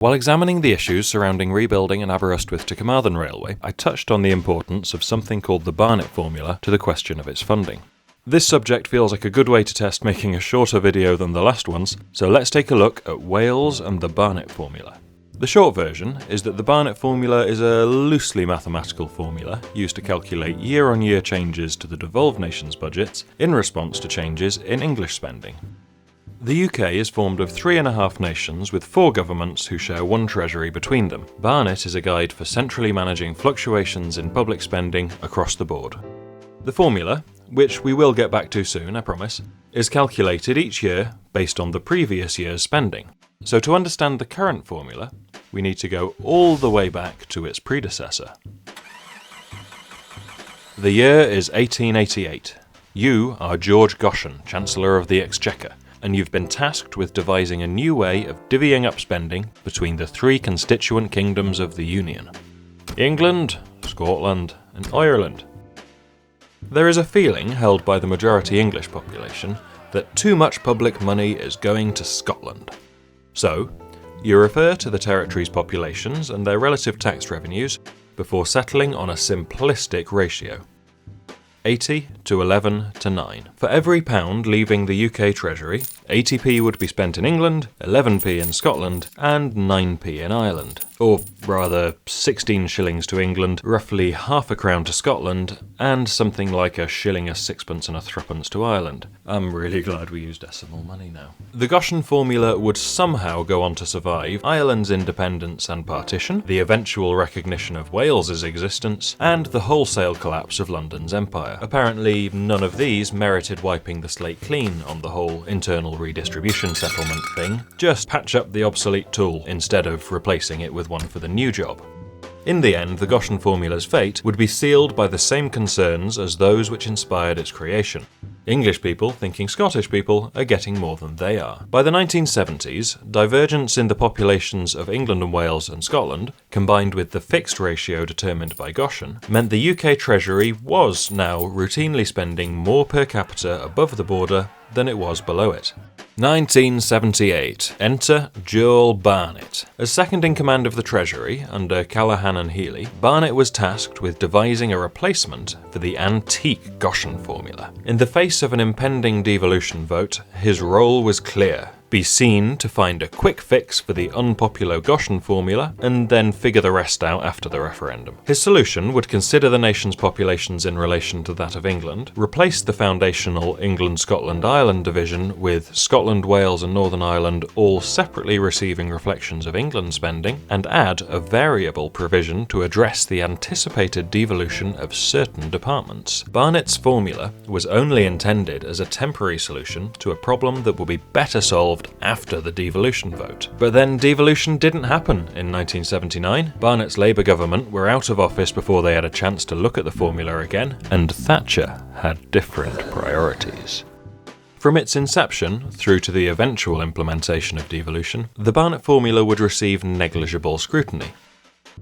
While examining the issues surrounding rebuilding an Aberystwyth to Carmarthen Railway, I touched on the importance of something called the Barnett Formula to the question of its funding. This subject feels like a good way to test making a shorter video than the last ones, so let's take a look at Wales and the Barnett Formula. The short version is that the Barnett Formula is a loosely mathematical formula used to calculate year-on-year changes to the devolved nations' budgets in response to changes in English spending. The UK is formed of 3.5 nations with 4 governments who share one treasury between them. Barnett is a guide for centrally managing fluctuations in public spending across the board. The formula, which we will get back to soon, I promise, is calculated each year based on the previous year's spending. So to understand the current formula, we need to go all the way back to its predecessor. The year is 1888. You are George Goschen, Chancellor of the Exchequer, and you've been tasked with devising a new way of divvying up spending between the 3 constituent kingdoms of the Union: England, Scotland, and Ireland. There is a feeling held by the majority English population that too much public money is going to Scotland. So, you refer to the territory's populations and their relative tax revenues before settling on a simplistic ratio: 80 to 11 to 9. For every pound leaving the UK Treasury, 80p would be spent in England, 11p in Scotland, and 9p in Ireland. Or rather, 16 shillings to England, roughly half a crown to Scotland, and something like a shilling, a sixpence, and a threepence to Ireland. I'm really glad we use decimal money now. The Goschen formula would somehow go on to survive Ireland's independence and partition, the eventual recognition of Wales's existence, and the wholesale collapse of London's empire. Apparently, none of these merited wiping the slate clean on the whole internal redistribution settlement thing. Just patch up the obsolete tool instead of replacing it with one for the new job. In the end, the Goschen formula's fate would be sealed by the same concerns as those which inspired its creation. English people thinking Scottish people are getting more than they are. By the 1970s, divergence in the populations of England and Wales and Scotland, combined with the fixed ratio determined by Goschen, meant the UK Treasury was now routinely spending more per capita above the border than it was below it. 1978. Enter Joel Barnett. As second in command of the Treasury, under Callaghan and Healy, Barnett was tasked with devising a replacement for the antique Goschen formula. In the face of an impending devolution vote, his role was clear: be seen to find a quick fix for the unpopular Goschen formula, and then figure the rest out after the referendum. His solution would consider the nation's populations in relation to that of England, replace the foundational England-Scotland-Ireland division with Scotland, Wales and Northern Ireland all separately receiving reflections of England spending, and add a variable provision to address the anticipated devolution of certain departments. Barnett's formula was only intended as a temporary solution to a problem that would be better solved after the devolution vote. But then devolution didn't happen in 1979. Barnett's Labour government were out of office before they had a chance to look at the formula again, and Thatcher had different priorities. From its inception through to the eventual implementation of devolution, the Barnett formula would receive negligible scrutiny.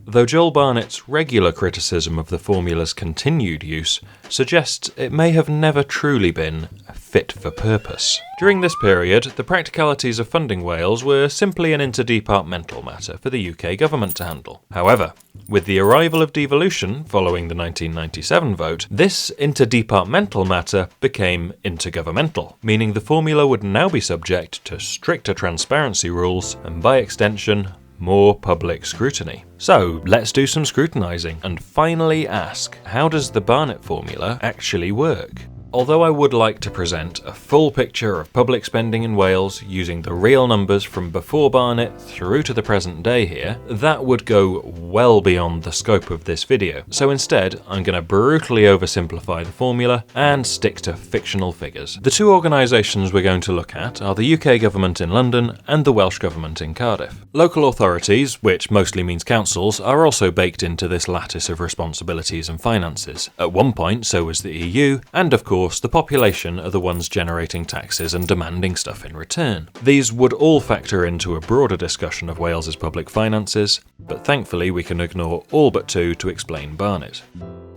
Though Joel Barnett's regular criticism of the formula's continued use suggests it may have never truly been fit for purpose. During this period, the practicalities of funding Wales were simply an interdepartmental matter for the UK government to handle. However, with the arrival of devolution following the 1997 vote, this interdepartmental matter became intergovernmental, meaning the formula would now be subject to stricter transparency rules and, by extension, more public scrutiny. So let's do some scrutinising and finally ask, how does the Barnett formula actually work? Although I would like to present a full picture of public spending in Wales using the real numbers from before Barnett through to the present day here, that would go well beyond the scope of this video. So instead, I'm going to brutally oversimplify the formula and stick to fictional figures. The 2 organisations we're going to look at are the UK government in London and the Welsh government in Cardiff. Local authorities, which mostly means councils, are also baked into this lattice of responsibilities and finances. At one point, so was the EU, and of course, the population are the ones generating taxes and demanding stuff in return. These would all factor into a broader discussion of Wales's public finances, but thankfully we can ignore all but 2 to explain Barnett.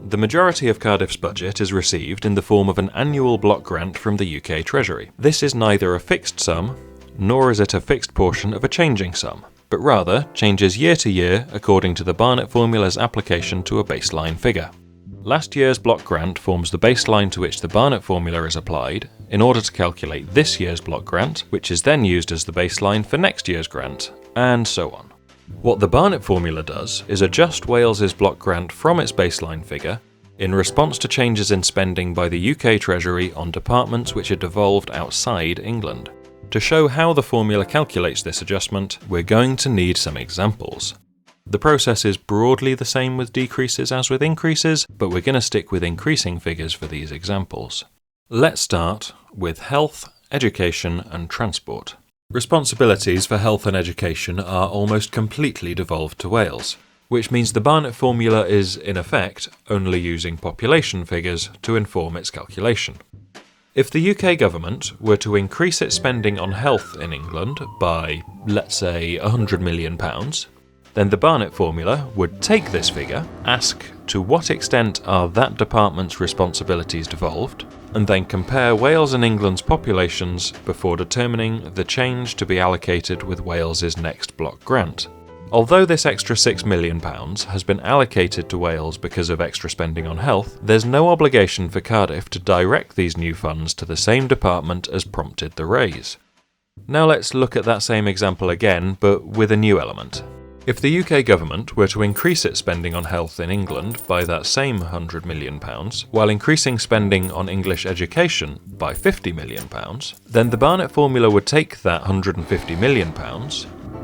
The majority of Cardiff's budget is received in the form of an annual block grant from the UK Treasury. This is neither a fixed sum, nor is it a fixed portion of a changing sum. but rather changes year to year according to the Barnett Formula's application to a baseline figure. Last year's block grant forms the baseline to which the Barnett Formula is applied in order to calculate this year's block grant, which is then used as the baseline for next year's grant, and so on. What the Barnett Formula does is adjust Wales's block grant from its baseline figure in response to changes in spending by the UK Treasury on departments which are devolved outside England. To show how the formula calculates this adjustment, we're going to need some examples. The process is broadly the same with decreases as with increases, but we're going to stick with increasing figures for these examples. Let's start with health, education and transport. Responsibilities for health and education are almost completely devolved to Wales, which means the Barnett Formula is, in effect, only using population figures to inform its calculation. If the UK government were to increase its spending on health in England by, let's say, £100 million, then the Barnett Formula would take this figure, ask to what extent are that department's responsibilities devolved, and then compare Wales and England's populations before determining the change to be allocated with Wales's next block grant. Although this extra £6 million has been allocated to Wales because of extra spending on health, there's no obligation for Cardiff to direct these new funds to the same department as prompted the raise. Now let's look at that same example again, but with a new element. If the UK government were to increase its spending on health in England by that same £100 million, while increasing spending on English education by £50 million, then the Barnett Formula would take that £150 million,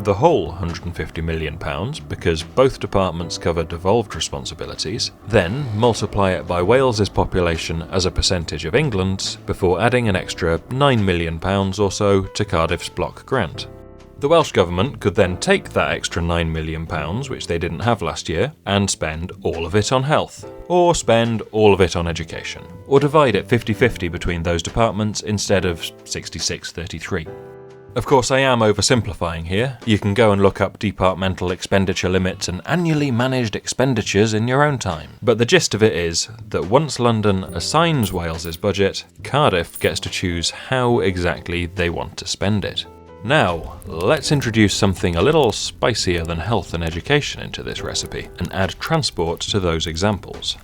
the whole £150 million, because both departments cover devolved responsibilities, then multiply it by Wales's population as a percentage of England's, before adding an extra £9 million or so to Cardiff's block grant. The Welsh Government could then take that extra £9 million, which they didn't have last year, and spend all of it on health, or spend all of it on education, or divide it 50-50 between those departments instead of 66-33. Of course, I am oversimplifying here. You can go and look up departmental expenditure limits and annually managed expenditures in your own time. But the gist of it is that once London assigns Wales's budget, Cardiff gets to choose how exactly they want to spend it. Now, let's introduce something a little spicier than health and education into this recipe, and add transport to those examples.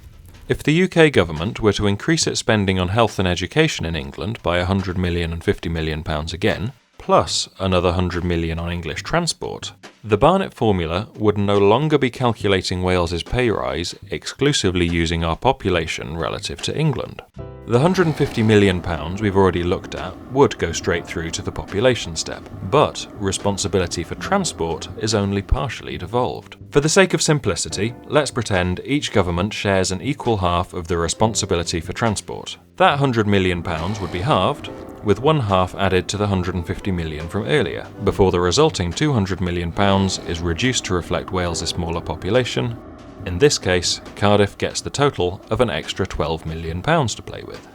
If the UK government were to increase its spending on health and education in England by £100 million and £50 million again, plus another £100 million on English transport, the Barnett Formula would no longer be calculating Wales's pay rise exclusively using our population relative to England. The £150 million we've already looked at would go straight through to the population step, but responsibility for transport is only partially devolved. For the sake of simplicity, let's pretend each government shares an equal half of the responsibility for transport. That £100 million would be halved, with one half added to the £150 million from earlier, before the resulting £200 million is reduced to reflect Wales's smaller population. In this case, Cardiff gets the total of an extra £12 million to play with.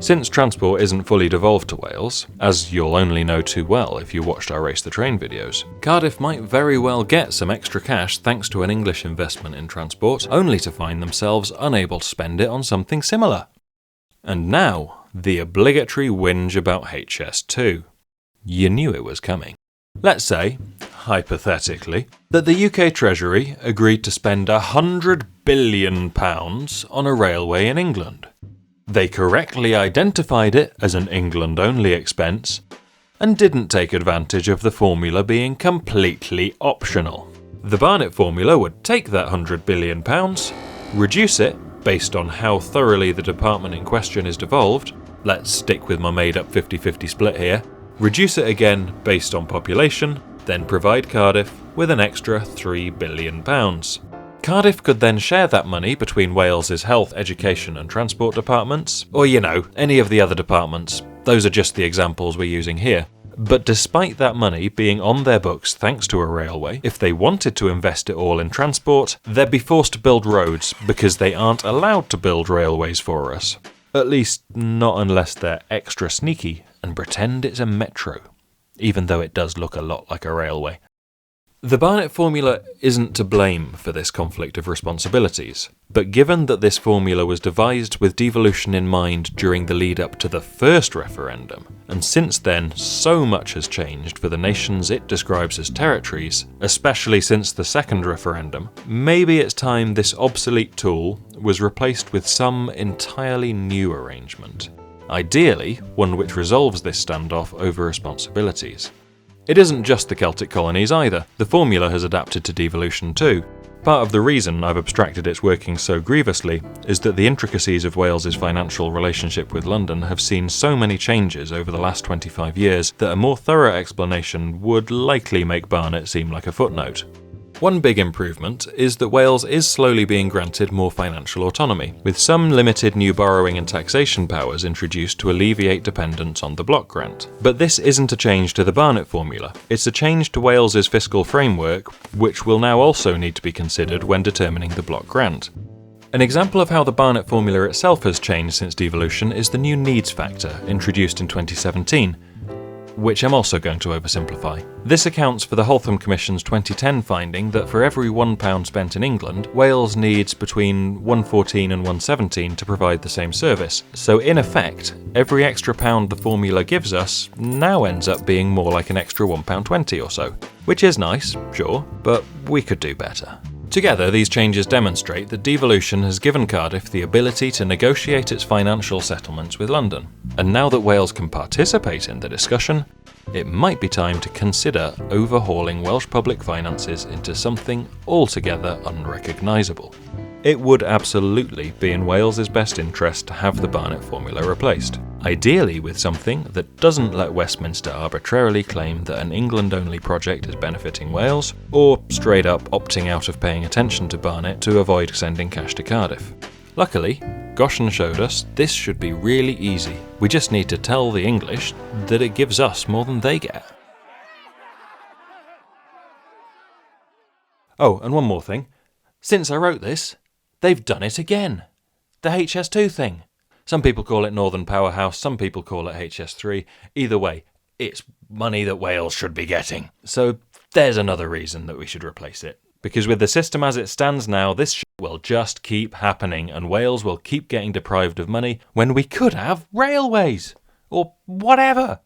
Since transport isn't fully devolved to Wales, as you'll only know too well if you watched our Race the Train videos, Cardiff might very well get some extra cash thanks to an English investment in transport, only to find themselves unable to spend it on something similar. And now, the obligatory whinge about HS2. You knew it was coming. Let's say, hypothetically, that the UK Treasury agreed to spend £100 billion on a railway in England. They correctly identified it as an England-only expense and didn't take advantage of the formula being completely optional. The Barnett Formula would take that £100 billion, reduce it based on how thoroughly the department in question is devolved, let's stick with my made-up 50-50 split here, reduce it again based on population, then provide Cardiff with an extra £3 billion. Cardiff could then share that money between Wales's health, education and transport departments, or any of the other departments. Those are just the examples we're using here. But despite that money being on their books thanks to a railway, if they wanted to invest it all in transport, they'd be forced to build roads because they aren't allowed to build railways for us. At least not unless they're extra sneaky and pretend it's a metro, even though it does look a lot like a railway. The Barnett Formula isn't to blame for this conflict of responsibilities, but given that this formula was devised with devolution in mind during the lead up to the first referendum, and since then so much has changed for the nations it describes as territories, especially since the second referendum, maybe it's time this obsolete tool was replaced with some entirely new arrangement. Ideally, one which resolves this standoff over responsibilities. It isn't just the Celtic colonies either, the formula has adapted to devolution too. Part of the reason I've abstracted its working so grievously is that the intricacies of Wales's financial relationship with London have seen so many changes over the last 25 years that a more thorough explanation would likely make Barnett seem like a footnote. One big improvement is that Wales is slowly being granted more financial autonomy, with some limited new borrowing and taxation powers introduced to alleviate dependence on the block grant. But this isn't a change to the Barnett Formula, it's a change to Wales's fiscal framework, which will now also need to be considered when determining the block grant. An example of how the Barnett Formula itself has changed since devolution is the new needs factor, introduced in 2017, which I'm also going to oversimplify. This accounts for the Holtham Commission's 2010 finding that for every £1 spent in England, Wales needs between £1.14 and £1.17 to provide the same service. So in effect, every extra pound the formula gives us now ends up being more like an extra £1.20 or so. Which is nice, sure, but we could do better. Together, these changes demonstrate that devolution has given Cardiff the ability to negotiate its financial settlements with London. And now that Wales can participate in the discussion, it might be time to consider overhauling Welsh public finances into something altogether unrecognisable. It would absolutely be in Wales's best interest to have the Barnett Formula replaced, ideally with something that doesn't let Westminster arbitrarily claim that an England-only project is benefiting Wales, or straight up opting out of paying attention to Barnett to avoid sending cash to Cardiff. Luckily, Goshen showed us this should be really easy. We just need to tell the English that it gives us more than they get. Oh, and one more thing. Since I wrote this, they've done it again. The HS2 thing. Some people call it Northern Powerhouse, some people call it HS3. Either way, it's money that Wales should be getting. So there's another reason that we should replace it. Because with the system as it stands now, this shit will just keep happening and Wales will keep getting deprived of money when we could have railways. Or whatever.